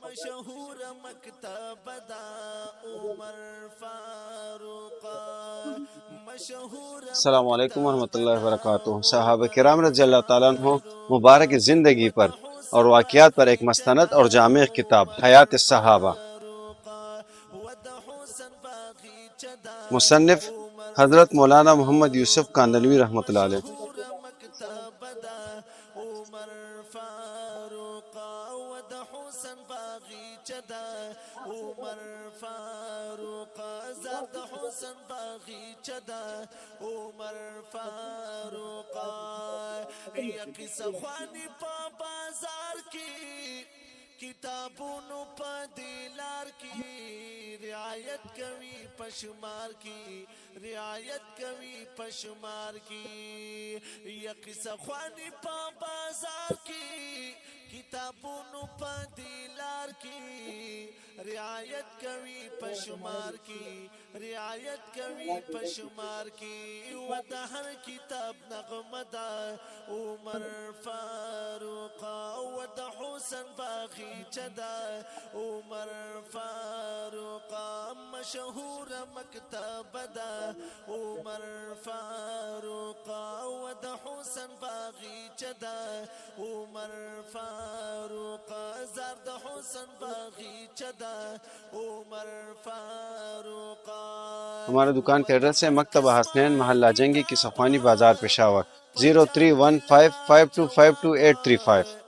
मशहूर मकतब दा उमर फारूक मशहूर अस्सलामु अलैकुम मकतब वरहमतुल्लाहि दा वबरकातुहू। सहाबा उमर किराम रज़ियल्लाहु ताला अन्हो फारूक मुबारक ज़िंदगी पर वद और हुसन वाक़ियात पर एक बागी मस्तनद चदा और जामिअ किताब उमर हयात सहाबा। फारूक वद हुसन बागी चदा मुसन्निफ़ उमर हज़रत मौलाना मोहम्मद यूसुफ़ फारूक कांदलवी रहमतुल्लाह अलैह। मशहूर मकतब दा उमर फारूक वद हुसन बागी चदा उमर फारूक जर्द हुसन बागी चदा उमर फारूक यकी सख्वानी पा बाजार की किताबों प दिलार की रियायत कवी पशुमार की रियायत कवी पशुमार की यकी सख्वानी पा बाजार की किताबों प दिलार की रियायत कवी पशुमार की रियायत कवी पशुमार की वद हर किताब नगमदा उमर फारूक वद हुसन बागी चदा उमर फारूक मशहूर मकतब दा उमर फारूक वद हुसन बागी चदा उमर फारूक जर्द हुसन बागी चदा उमर फारूक हमारे दुकान का वद एड्रेस है हर मकतबा किस्म हसनैन मोहल्ला जंगी की सफ़ानी बाज़ार किताब पेशावर। पचाता 031552528355। जवाब